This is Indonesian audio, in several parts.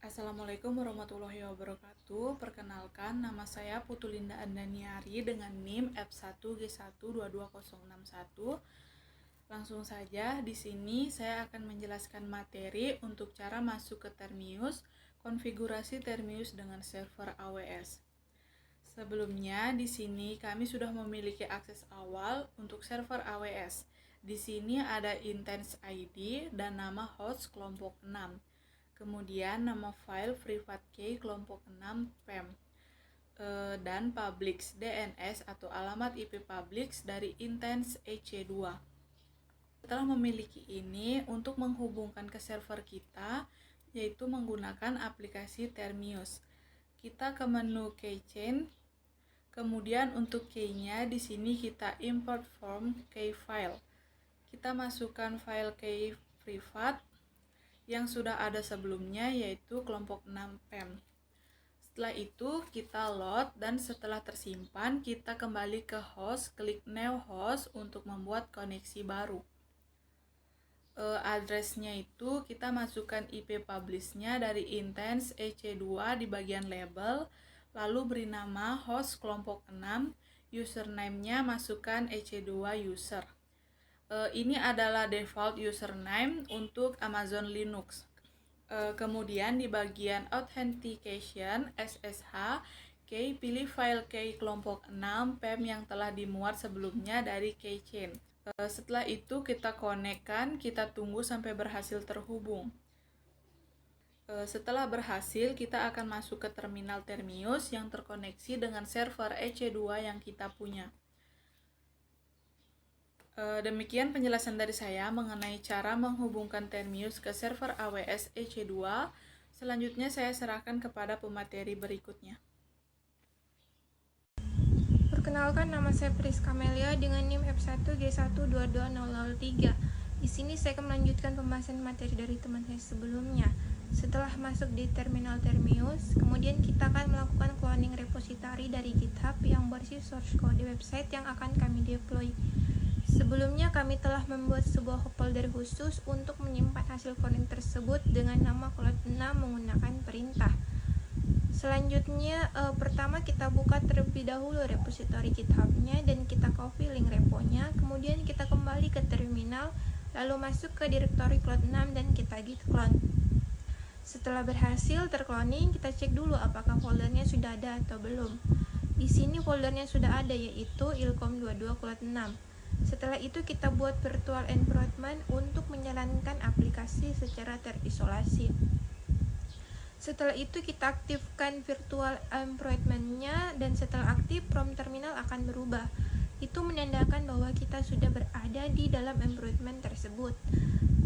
Assalamualaikum warahmatullahi wabarakatuh. Perkenalkan, nama saya Putu Linda Andaniari dengan NIM F1G1222061. Langsung saja, di sini saya akan menjelaskan materi untuk cara masuk ke Termius, konfigurasi Termius dengan server AWS. Sebelumnya, di sini kami sudah memiliki akses awal untuk server AWS. Di sini ada instance ID dan nama host kelompok 6. Kemudian nama file privat key kelompok 6 PEM dan public DNS atau alamat IP public dari instance EC2. Setelah memiliki ini, untuk menghubungkan ke server kita yaitu menggunakan aplikasi Termius. Kita ke menu keychain. Kemudian untuk key-nya di sini kita import from key file. Kita masukkan file key privat yang sudah ada sebelumnya yaitu kelompok 6 PEM. Setelah itu kita load dan setelah tersimpan kita kembali ke host, klik new host untuk membuat koneksi baru. Addressnya itu kita masukkan IP publish-nya dari instance EC2 di bagian label, lalu beri nama host kelompok 6, username-nya masukkan EC2 user. Ini adalah default username untuk Amazon Linux. Kemudian di bagian authentication SSH key, pilih file key kelompok 6 PEM yang telah dimuat sebelumnya dari keychain. Setelah itu kita konekkan, kita tunggu sampai berhasil terhubung. Setelah berhasil, kita akan masuk ke terminal Termius yang terkoneksi dengan server EC2 yang kita punya. Demikian penjelasan dari saya mengenai cara menghubungkan Termius ke server AWS EC2. Selanjutnya saya serahkan kepada pemateri berikutnya. Perkenalkan, nama saya Priska Melia dengan NIM F1G1222003. Di sini saya akan melanjutkan pembahasan materi dari teman saya sebelumnya. Setelah masuk di terminal Termius, kemudian kita akan melakukan cloning repository dari GitHub yang berisi source code website yang akan kami deploy. Sebelumnya kami telah membuat sebuah folder khusus untuk menyimpan hasil coding tersebut dengan nama cloud6 menggunakan perintah. Selanjutnya, pertama kita buka terlebih dahulu repository GitHub-nya dan kita copy link repo-nya. Kemudian kita kembali ke terminal, lalu masuk ke direktori cloud6 dan kita git clone. Setelah berhasil tercloning, kita cek dulu apakah foldernya sudah ada atau belum. Di sini foldernya sudah ada, yaitu ilkom22 cloud6. Setelah itu kita buat virtual environment untuk menjalankan aplikasi secara terisolasi. Setelah itu kita aktifkan virtual environment-nya dan setelah aktif prompt terminal akan berubah. Itu menandakan bahwa kita sudah berada di dalam environment tersebut.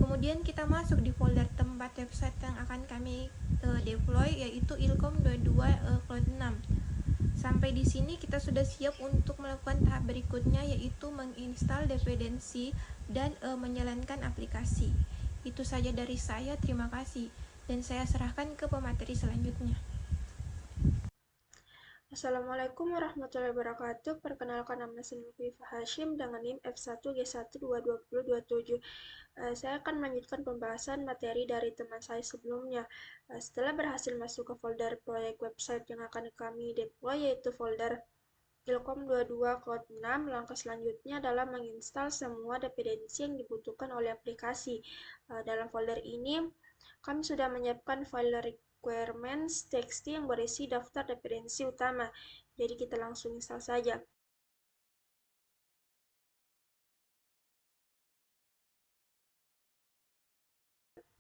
Kemudian kita masuk di folder tempat website yang akan kami deploy, yaitu ilkom22 cloud6. Sampai di sini kita sudah siap untuk melakukan tahap berikutnya, yaitu menginstal dependensi dan menjalankan aplikasi. Itu saja dari saya, terima kasih. Dan saya serahkan ke pemateri selanjutnya. Assalamualaikum warahmatullahi wabarakatuh. Perkenalkan, nama saya Nufifah Hashim dengan NIM F1G1222027. Saya akan melanjutkan pembahasan materi dari teman saya sebelumnya. Setelah berhasil masuk ke folder proyek website yang akan kami deploy, yaitu folder ilkom22 cloud6, langkah selanjutnya adalah menginstal semua dependensi yang dibutuhkan oleh aplikasi. Dalam folder ini, kami sudah menyiapkan file requirements.txt yang berisi daftar dependensi utama. Jadi kita langsung install saja.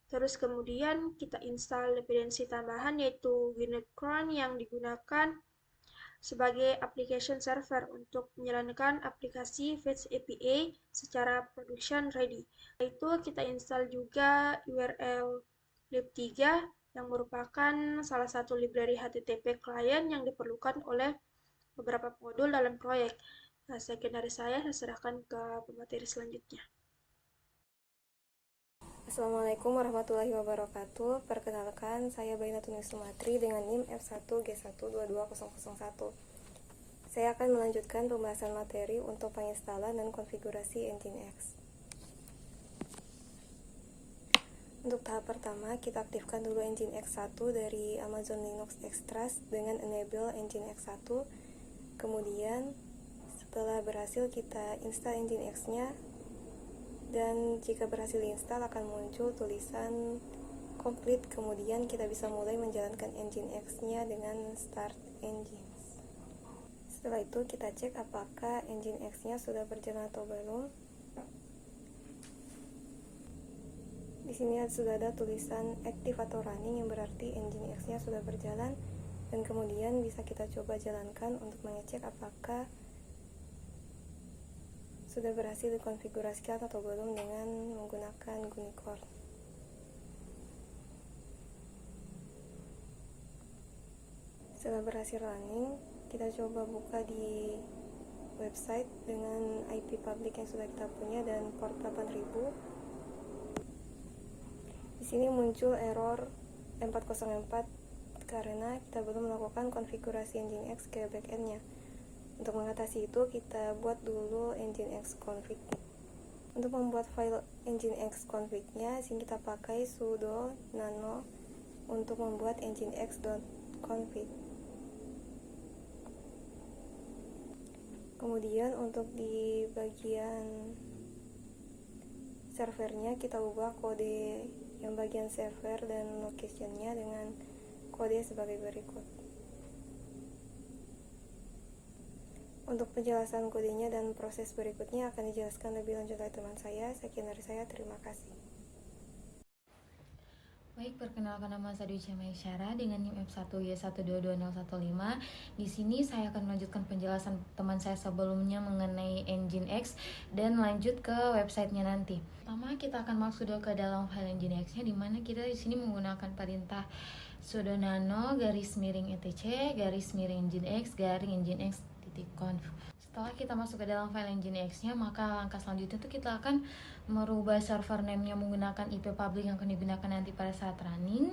Terus kemudian kita install dependensi tambahan yaitu Winecron yang digunakan sebagai application server untuk menjalankan aplikasi Fetch API secara production ready. Itu kita install juga URL lib3 yang merupakan salah satu library HTTP client yang diperlukan oleh beberapa modul dalam proyek. Sekian dari saya serahkan ke pemateri selanjutnya. Assalamualaikum warahmatullahi wabarakatuh. Perkenalkan, saya Bainatun Sumatri dengan NIM F1G1222001. Saya akan melanjutkan pembahasan materi untuk penginstalan dan konfigurasi Nginx. Untuk tahap pertama, kita aktifkan dulu Nginx 1 dari Amazon Linux Extras dengan enable Nginx 1. Kemudian setelah berhasil, kita install Nginx-nya, dan jika berhasil diinstal akan muncul tulisan complete. Kemudian kita bisa mulai menjalankan Nginx-nya dengan start Nginx. Setelah itu kita cek apakah Nginx-nya sudah berjalan atau belum. Di sini sudah ada tulisan active atau running, yang berarti Nginx-nya sudah berjalan, dan kemudian bisa kita coba jalankan untuk mengecek apakah sudah berhasil dikonfigurasikan atau belum dengan menggunakan Gunicorn. Setelah berhasil running, kita coba buka di website dengan IP public yang sudah kita punya dan port 8000. Di sini muncul error 404 karena kita belum melakukan konfigurasi Nginx ke backend-nya. Untuk mengatasi itu, kita buat dulu Nginx config. Untuk membuat file Nginx config-nya, sini kita pakai sudo nano untuk membuat nginx.config. Kemudian untuk di bagian servernya, kita ubah kode yang bagian server dan location-nya dengan kode sebagai berikut. Untuk penjelasan kodenya dan proses berikutnya akan dijelaskan lebih lanjut oleh teman saya. Sekian dari saya, terima kasih. Baik, perkenalkan nama saya Dwi Maisyara dengan NIM F1Y122015. Di sini saya akan melanjutkan penjelasan teman saya sebelumnya mengenai Nginx dan lanjut ke websitenya nanti. Pertama, kita akan masuk dulu ke dalam file Nginx-nya, di mana kita di sini menggunakan perintah sudo nano --etc --nginx.conf. Setelah kita masuk ke dalam file Nginx-nya, maka langkah selanjutnya itu kita akan merubah server name-nya menggunakan IP public yang akan digunakan nanti pada saat running,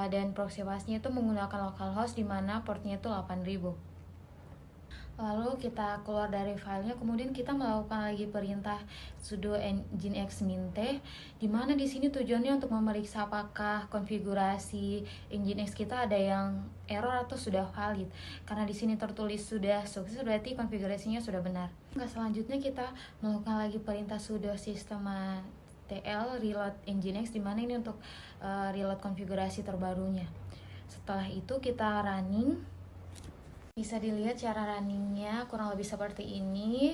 dan proxy path-nya itu menggunakan localhost di mana portnya itu 8000. Lalu kita keluar dari filenya, kemudian kita melakukan lagi perintah sudo nginx minte, di mana di sini tujuannya untuk memeriksa apakah konfigurasi Nginx kita ada yang error atau sudah valid. Karena di sini tertulis sudah sukses, berarti konfigurasinya sudah benar. Selanjutnya kita melakukan lagi perintah sudo systemtl reload nginx, di mana ini untuk reload konfigurasi terbarunya. Setelah itu kita running. Bisa dilihat cara runningnya kurang lebih seperti ini,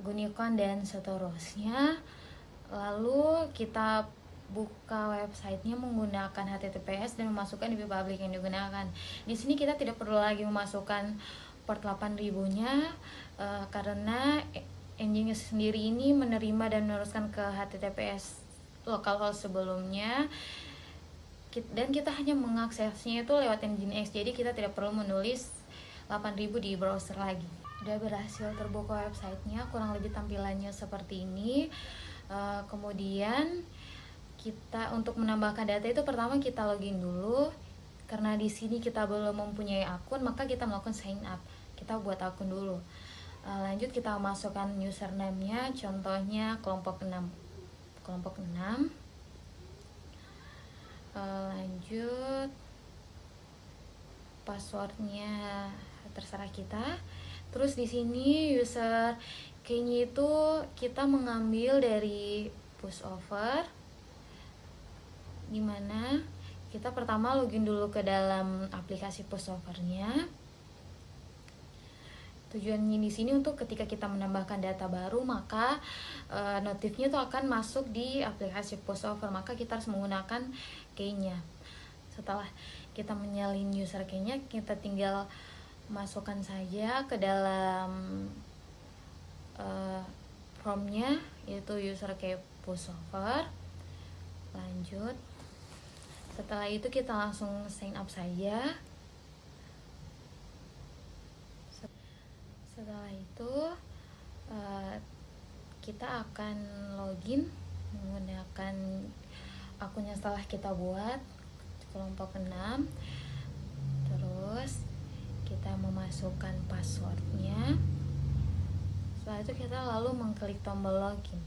Gunicorn dan seterusnya. Lalu kita buka websitenya menggunakan HTTPS dan memasukkan IP public yang digunakan. Di sini kita tidak perlu lagi memasukkan port 8000-nya karena Nginx sendiri ini menerima dan meneruskan ke HTTPS localhost sebelumnya, dan kita hanya mengaksesnya itu lewat Nginx, jadi kita tidak perlu menulis 8000 di browser lagi. Udah berhasil terbuka websitenya, kurang lebih tampilannya seperti ini. Kemudian kita untuk menambahkan data itu pertama kita login dulu. Karena di sini kita belum mempunyai akun, maka kita melakukan sign up. Kita buat akun dulu. Lanjut kita masukkan username-nya, contohnya kelompok 6. Lanjut passwordnya terserah kita. Terus di sini user key-nya itu kita mengambil dari pushover, dimana kita pertama login dulu ke dalam aplikasi pushover-nya. Tujuannya di sini untuk ketika kita menambahkan data baru, maka notifnya itu akan masuk di aplikasi pushover, maka kita harus menggunakan key-nya. Setelah kita menyalin user key-nya, kita tinggal masukkan saja ke dalam prompt-nya, yaitu user key pushover. Lanjut, setelah itu kita langsung sign up saja. Setelah itu kita akan login menggunakan akun yang setelah kita buat, kelompok 6. Terus kita memasukkan passwordnya. Setelah itu kita lalu mengklik tombol login.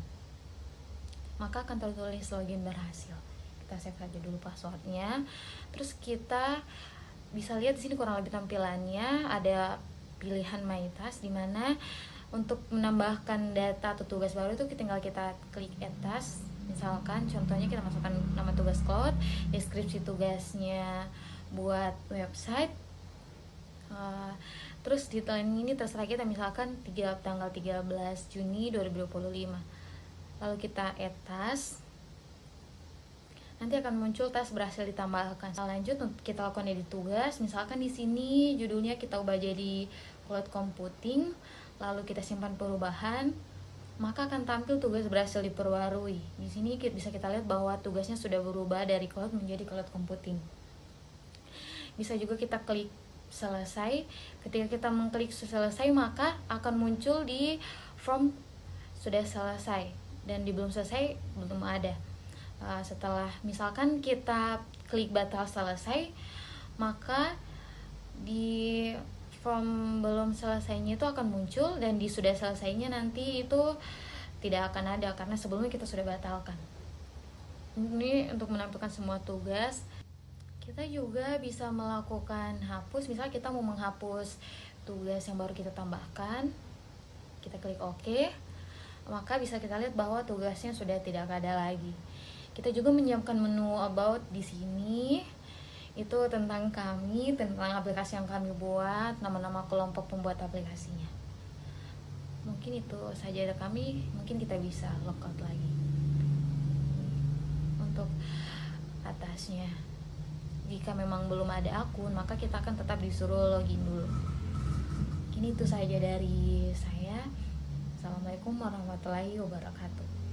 maka akan tertulis login berhasil. Kita save saja dulu passwordnya. Terus kita bisa lihat di sini kurang lebih tampilannya, ada pilihan My Task, di mana untuk menambahkan data atau tugas baru itu tinggal kita klik Add Task. Misalkan contohnya kita masukkan nama tugas cloud, deskripsi tugasnya buat website, terus detail ini terserah kita, misalkan tanggal 13 Juni 2025. Lalu kita Add Task, nanti akan muncul task berhasil ditambahkan. Lanjut kita lakukan edit tugas. Misalkan di sini judulnya kita ubah jadi cloud computing, lalu kita simpan perubahan, maka akan tampil tugas berhasil diperbarui. Di sini bisa kita lihat bahwa tugasnya sudah berubah dari cloud menjadi cloud computing. Bisa juga kita klik selesai. Ketika kita mengklik selesai, maka akan muncul di form sudah selesai, dan di belum selesai belum ada. Setelah misalkan kita klik batal selesai, maka di form belum selesainya itu akan muncul, dan di sudah selesainya nanti itu tidak akan ada karena sebelumnya kita sudah batalkan. Ini untuk menampilkan semua tugas. Kita juga bisa melakukan hapus. Misalnya kita mau menghapus tugas yang baru kita tambahkan, kita klik OK, maka bisa kita lihat bahwa tugasnya sudah tidak ada lagi. Kita juga menyiapkan menu about di sini. Itu tentang kami, tentang aplikasi yang kami buat, nama-nama kelompok pembuat aplikasinya. Mungkin itu saja dari kami. Mungkin kita bisa logout lagi. Untuk atasnya, jika memang belum ada akun, maka kita akan tetap disuruh login dulu. Ini itu saja dari saya. Assalamualaikum warahmatullahi wabarakatuh.